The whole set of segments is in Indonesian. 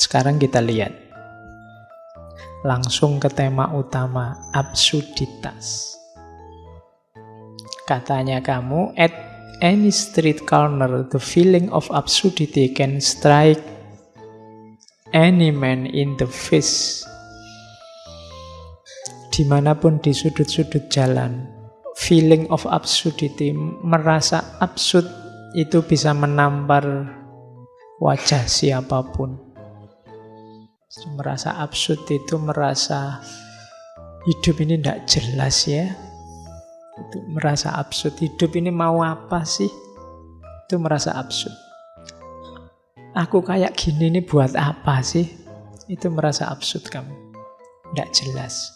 Sekarang kita lihat. Langsung ke tema utama, absurditas. Katanya kamu, at any street corner, the feeling of absurdity can strike any man in the face. Dimanapun di sudut-sudut jalan, feeling of absurdity, merasa absurd itu bisa menampar wajah siapapun. Merasa absurd itu merasa hidup ini tidak jelas ya. Itu merasa absurd. Hidup ini mau apa sih? Itu merasa absurd. Aku kayak gini ini buat apa sih? Itu merasa absurd kamu. Tidak jelas.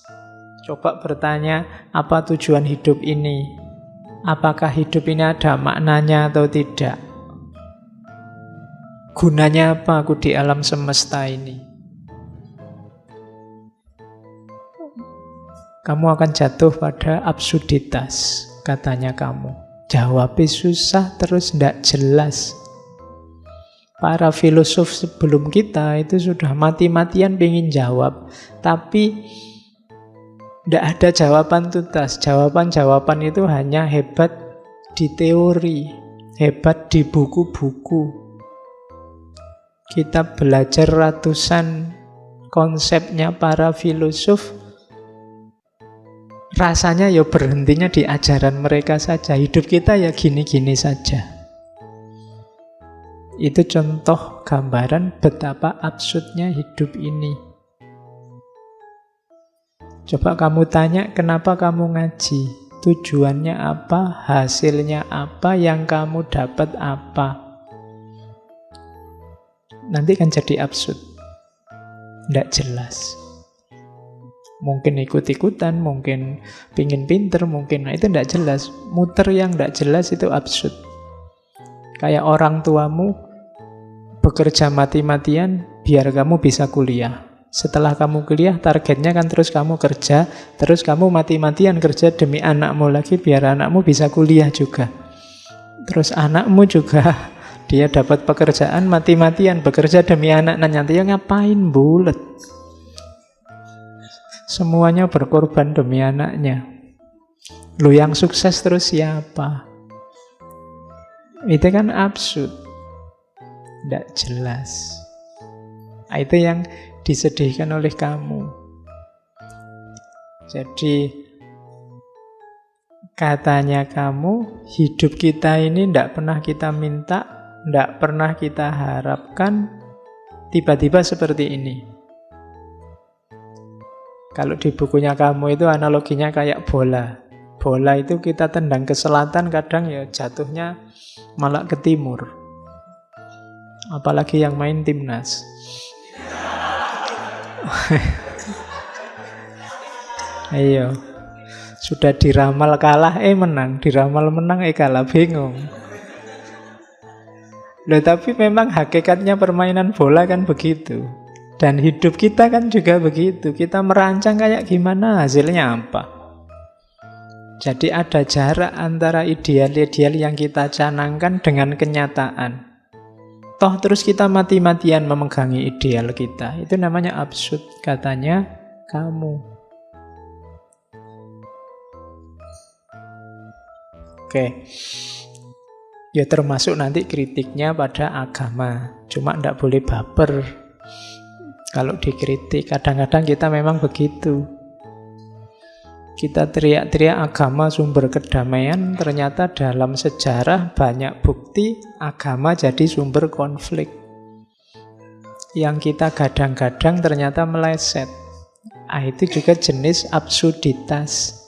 Coba bertanya, apa tujuan hidup ini? Apakah hidup ini ada maknanya atau tidak? Gunanya apa aku di alam semesta ini? Kamu akan jatuh pada absurditas, katanya kamu. Jawabnya susah, terus tidak jelas. Para filosof sebelum kita itu sudah mati-matian pengen jawab, tapi tidak ada jawaban tuntas. Jawaban-jawaban itu hanya hebat di teori, hebat di buku-buku. Kita belajar ratusan konsepnya para filosof, rasanya ya berhentinya di ajaran mereka saja. Hidup kita ya gini-gini saja. Itu contoh gambaran betapa absurdnya hidup ini. Coba kamu tanya, kenapa kamu ngaji? Tujuannya apa? Hasilnya apa? Yang kamu dapat apa? Nanti kan jadi absurd. Tidak jelas. Mungkin ikut-ikutan, mungkin pingin pinter, mungkin itu tidak jelas. Muter yang tidak jelas itu absurd. Kayak orang tuamu bekerja mati-matian biar kamu bisa kuliah. Setelah kamu kuliah, targetnya kan terus kamu kerja, terus kamu mati-matian kerja demi anakmu lagi biar anakmu bisa kuliah juga. Terus anakmu juga dia dapat pekerjaan mati-matian bekerja demi anak. Nah nanti ngapain bulet? Semuanya berkorban demi anaknya. Lu yang sukses terus siapa? Itu kan absurd. Tidak jelas. Nah, itu yang disedihkan oleh kamu. Jadi katanya kamu, hidup kita ini tidak pernah kita minta, tidak pernah kita harapkan, tiba-tiba seperti ini. Kalau di bukunya kamu itu analoginya kayak bola. Bola itu kita tendang ke selatan, kadang ya jatuhnya malah ke timur. Apalagi yang main timnas. Ayo. Sudah diramal kalah, menang. Diramal menang, kalah. Bingung. Loh, tapi memang hakikatnya permainan bola kan begitu. Dan hidup kita kan juga begitu. Kita merancang kayak gimana, hasilnya apa. Jadi ada jarak antara ideal-ideal yang kita canangkan dengan kenyataan. Toh terus kita mati-matian memegangi ideal kita. Itu namanya absurd, katanya kamu. Oke. Ya termasuk nanti kritiknya pada agama. Cuma tidak boleh baper. Kalau dikritik, kadang-kadang kita memang begitu. Kita teriak-teriak agama sumber kedamaian, ternyata dalam sejarah banyak bukti agama jadi sumber konflik. Yang kita gadang-gadang ternyata meleset. Itu juga jenis absurditas.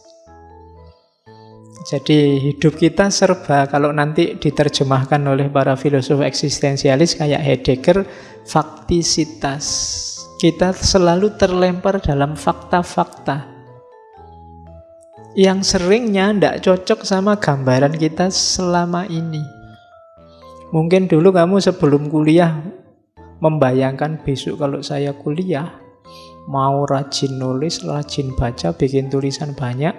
Jadi hidup kita serba, kalau nanti diterjemahkan oleh para filosof eksistensialis kayak Heidegger, faktisitas. Kita selalu terlempar dalam fakta-fakta yang seringnya tidak cocok sama gambaran kita selama ini. Mungkin dulu kamu sebelum kuliah membayangkan besok kalau saya kuliah mau rajin nulis, rajin baca, bikin tulisan banyak.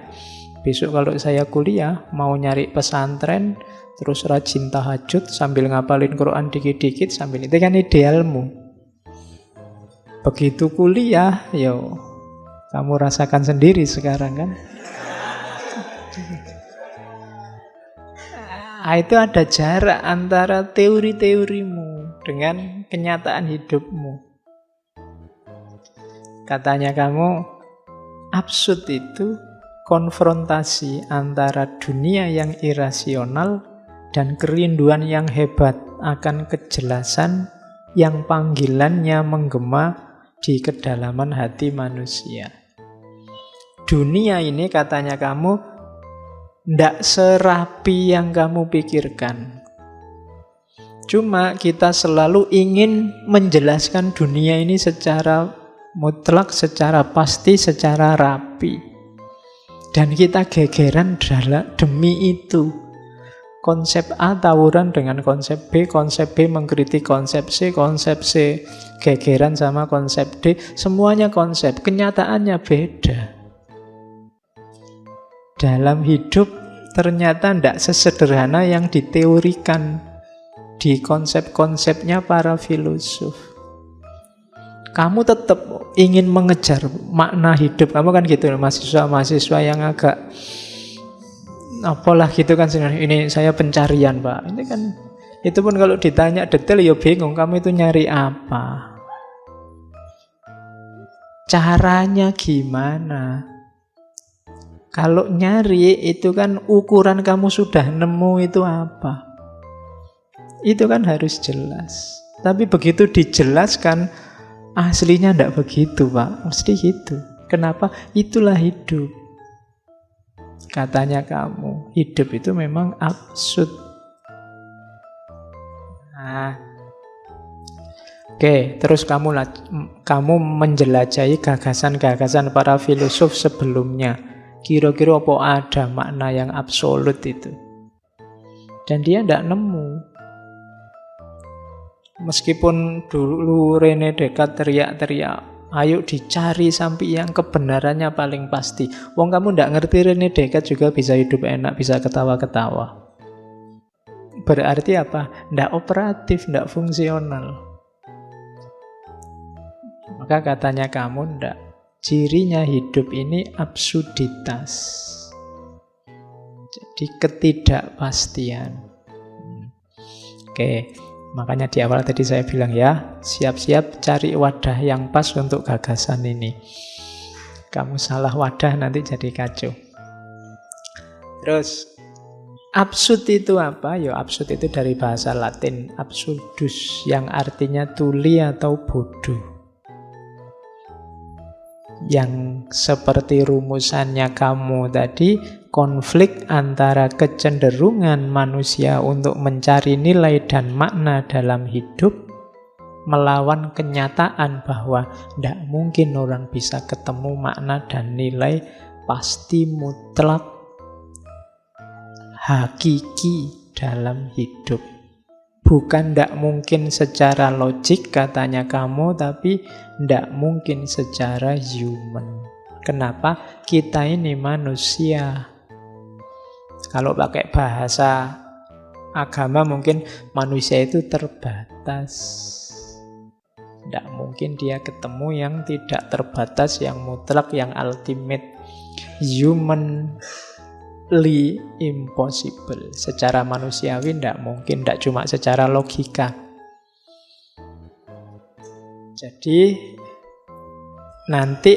Besok kalau saya kuliah mau nyari pesantren, terus rajin tahajud sambil ngapalin Quran dikit-dikit, sambil itu kan idealmu. Begitu kuliah, yo kamu rasakan sendiri sekarang kan. Itu ada jarak antara teori-teorimu dengan kenyataan hidupmu. Katanya kamu, absurd itu konfrontasi antara dunia yang irasional dan kerinduan yang hebat akan kejelasan yang panggilannya menggema di kedalaman hati manusia. Dunia ini katanya kamu ndak serapi yang kamu pikirkan. Cuma kita selalu ingin menjelaskan dunia ini secara mutlak, secara pasti, secara rapi. Dan kita gegeran demi itu. Konsep A tawuran dengan konsep B mengkritik konsep C gegeran sama konsep D. Semuanya konsep, kenyataannya beda. Dalam hidup ternyata tidak sesederhana yang diteorikan di konsep-konsepnya para filosof. Kamu tetap ingin mengejar makna hidup. Kamu kan gitu, mahasiswa yang agak apalah gitu kan, ini saya pencarian Pak. Ini kan, itu pun kalau ditanya detail ya bingung, kamu itu nyari apa? Caranya gimana? Kalau nyari itu kan ukuran kamu sudah nemu itu apa? Itu kan harus jelas. Tapi begitu dijelaskan, aslinya tidak begitu Pak. Mesti gitu. Kenapa? Itulah hidup. Katanya kamu, hidup itu memang absurd. Nah, oke, terus kamu menjelajahi gagasan-gagasan para filosof sebelumnya. Kira-kira apa ada makna yang absolut itu? Dan dia tidak nemu. Meskipun dulu René Descartes teriak-teriak, ayo dicari sampai yang kebenarannya paling pasti. Wong kamu tidak ngerti René Descartes juga bisa hidup enak, bisa ketawa-ketawa. Berarti apa? Tidak operatif, tidak fungsional. Maka katanya kamu tidak. Cirinya hidup ini absurditas. Jadi ketidakpastian. Oke, makanya di awal tadi saya bilang ya, siap-siap cari wadah yang pas untuk gagasan ini. Kamu salah wadah nanti jadi kacau. Terus, absurd itu apa? Ya, absurd itu dari bahasa Latin absurdus, yang artinya tuli atau bodoh. Yang seperti rumusannya kamu tadi, konflik antara kecenderungan manusia untuk mencari nilai dan makna dalam hidup melawan kenyataan bahwa tidak mungkin orang bisa ketemu makna dan nilai pasti mutlak hakiki dalam hidup. Bukan tidak mungkin secara logik katanya kamu, tapi tidak mungkin secara human. Kenapa? Kita ini manusia. Kalau pakai bahasa agama mungkin manusia itu terbatas. Tidak mungkin dia ketemu yang tidak terbatas, yang mutlak, yang ultimate. Humanly impossible. Secara manusiawi tidak mungkin, tidak cuma secara logika. Jadi nanti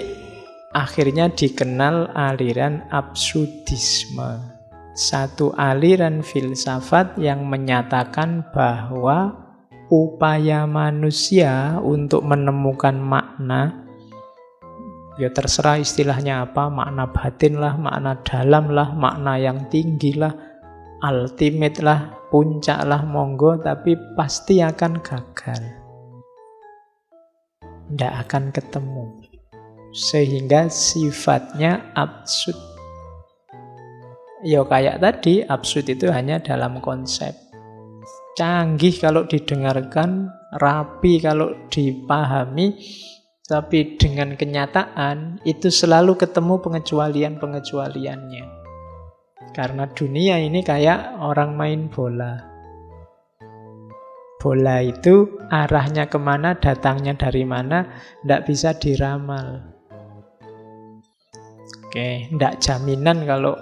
akhirnya dikenal aliran absurdisme. Satu aliran filsafat yang menyatakan bahwa upaya manusia untuk menemukan makna, ya terserah istilahnya apa, makna batin lah, makna dalam lah, makna yang tinggi lah, ultimate lah, puncak lah, monggo, tapi pasti akan gagal. Tidak akan ketemu. Sehingga sifatnya absurd. Ya kayak tadi, absurd itu hanya dalam konsep. Canggih kalau didengarkan, rapi kalau dipahami, tapi dengan kenyataan itu selalu ketemu pengecualian-pengecualiannya. Karena dunia ini kayak orang main bola. Bola itu arahnya kemana, datangnya dari mana, tidak bisa diramal. Oke, tidak jaminan kalau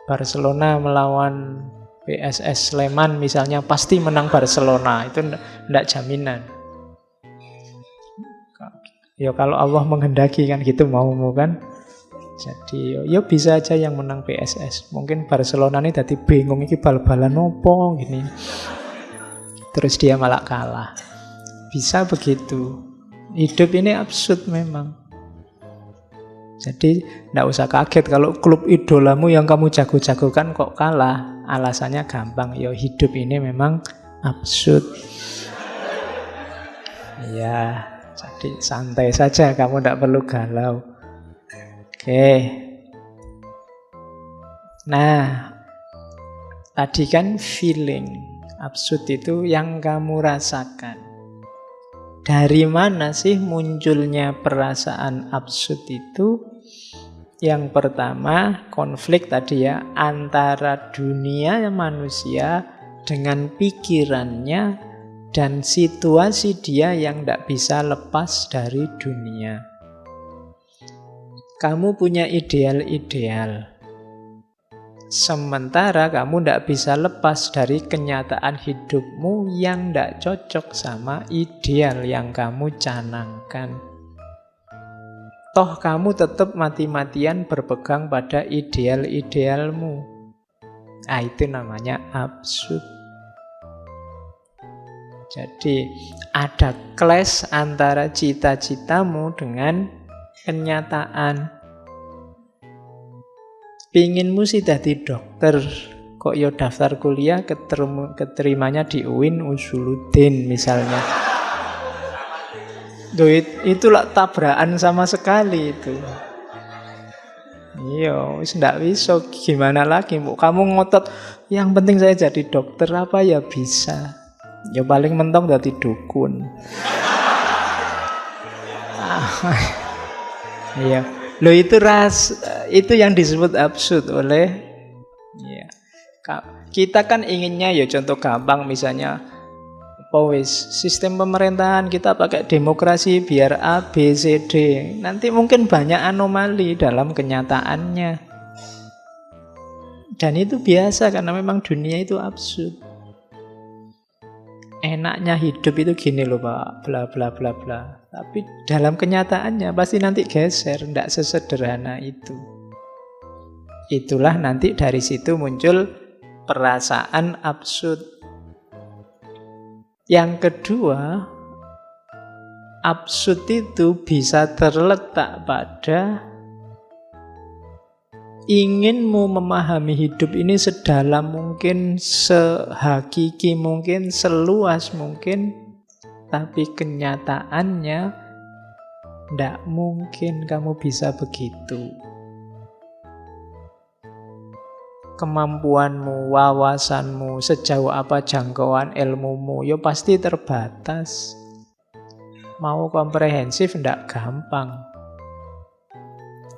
Barcelona melawan PSS Sleman misalnya pasti menang Barcelona. Itu tidak jaminan. Ya kalau Allah menghendaki kan gitu maumu kan. Jadi ya bisa aja yang menang PSS. Mungkin Barcelona ini tadi bingung iki bal-balan opo gini. Terus dia malah kalah. Bisa begitu. Hidup ini absurd memang. Jadi tidak usah kaget kalau klub idolamu yang kamu jago-jagokan kok kalah. Alasannya gampang. Ya hidup ini memang absurd. Ya, jadi santai saja, kamu tidak perlu galau. Oke. Nah, tadi kan feeling absurd itu yang kamu rasakan. Dari mana sih munculnya perasaan absurd itu? Yang pertama, konflik tadi ya, antara dunia manusia dengan pikirannya dan situasi dia yang tidak bisa lepas dari dunia. Kamu punya ideal-ideal. Sementara kamu tidak bisa lepas dari kenyataan hidupmu yang tidak cocok sama ideal yang kamu canangkan. Toh kamu tetap mati-matian berpegang pada ideal-idealmu. Ah, itu namanya absurd. Jadi ada clash antara cita-citamu dengan kenyataan. Pinginmu sih jadi dokter, kok yo daftar kuliah keterimanya di UIN Usuluddin misalnya. Itulah tabrakan sama sekali itu. Iya, wis ndak bisa gimana lagi, Bu. Kamu ngotot yang penting saya jadi dokter apa ya bisa. Ya paling mentok jadi dukun. Iya, loh itu yang disebut absurd oleh ya. Kita kan inginnya ya contoh gampang misalnya sistem pemerintahan kita pakai demokrasi biar A, B, C, D. Nanti mungkin banyak anomali dalam kenyataannya. Dan itu biasa karena memang dunia itu absurd. Enaknya hidup itu gini loh Pak, bla bla bla bla. Tapi dalam kenyataannya pasti nanti geser, tidak sesederhana itu. Itulah nanti dari situ muncul perasaan absurd. Yang kedua, absurd itu bisa terletak pada inginmu memahami hidup ini sedalam mungkin, sehakiki mungkin, seluas mungkin, tapi kenyataannya tidak mungkin kamu bisa begitu. Kemampuanmu, wawasanmu, sejauh apa jangkauan ilmumu, ya pasti terbatas. Mau komprehensif tidak gampang.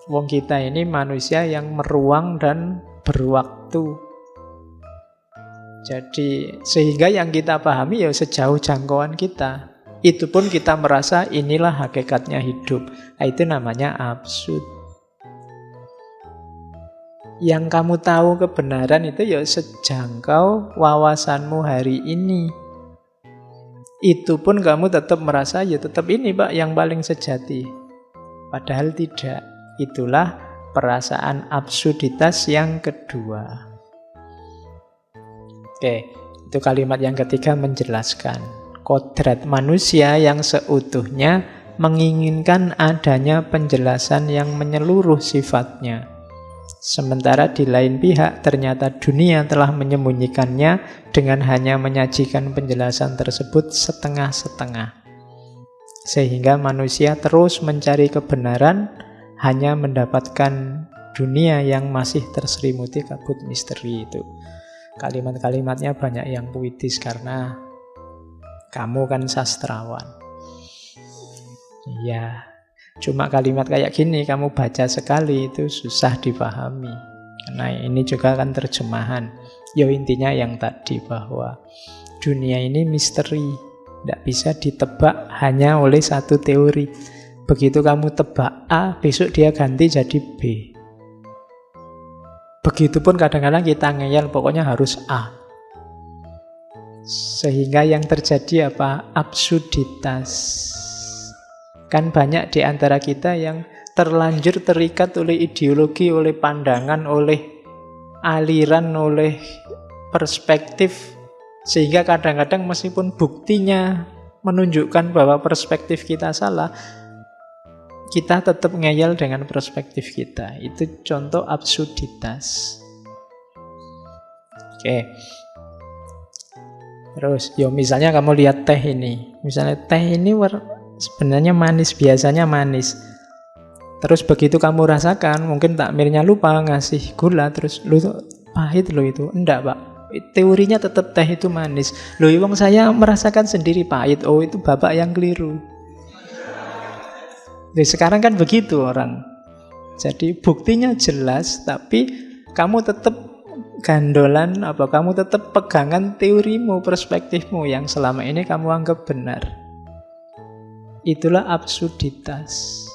Wong kita ini manusia yang meruang dan berwaktu. Jadi sehingga yang kita pahami ya sejauh jangkauan kita. Itu pun kita merasa inilah hakikatnya hidup. Nah, itu namanya absurd. Yang kamu tahu kebenaran itu ya sejangkau wawasanmu hari ini. Itu pun kamu tetap merasa ya tetap ini Pak yang paling sejati. Padahal tidak. Itulah perasaan absurditas yang kedua. Oke, itu kalimat yang ketiga menjelaskan kodrat manusia yang seutuhnya menginginkan adanya penjelasan yang menyeluruh sifatnya. Sementara di lain pihak ternyata dunia telah menyembunyikannya dengan hanya menyajikan penjelasan tersebut setengah-setengah. Sehingga manusia terus mencari kebenaran, hanya mendapatkan dunia yang masih terselimuti kabut misteri itu. Kalimat-kalimatnya banyak yang puitis karena kamu kan sastrawan. Iya, cuma kalimat kayak gini kamu baca sekali itu susah dipahami. Karena ini juga kan terjemahan. Ya intinya yang tadi, bahwa dunia ini misteri, tidak bisa ditebak hanya oleh satu teori. Begitu kamu tebak A, besok dia ganti jadi B. Begitupun kadang-kadang kita ngeyel, pokoknya harus A. Sehingga yang terjadi apa? Absurditas. Kan banyak di antara kita yang terlanjur terikat oleh ideologi, oleh pandangan, oleh aliran, oleh perspektif, sehingga kadang-kadang meskipun buktinya menunjukkan bahwa perspektif kita salah, kita tetap ngeyel dengan perspektif kita. Itu contoh absurditas. Oke. Terus, misalnya kamu lihat teh ini. Misalnya teh ini sebenarnya manis, biasanya manis. Terus begitu kamu rasakan, mungkin takmirnya lupa ngasih gula, terus lu pahit lo itu. Enggak, Pak. Teorinya tetap teh itu manis. Loh, wong saya merasakan sendiri pahit. Oh, itu Bapak yang keliru. Jadi sekarang kan begitu orang. Jadi buktinya jelas, tapi kamu tetap gandolan, kamu tetap pegangan teorimu, perspektifmu yang selama ini kamu anggap benar. Itulah absurditas.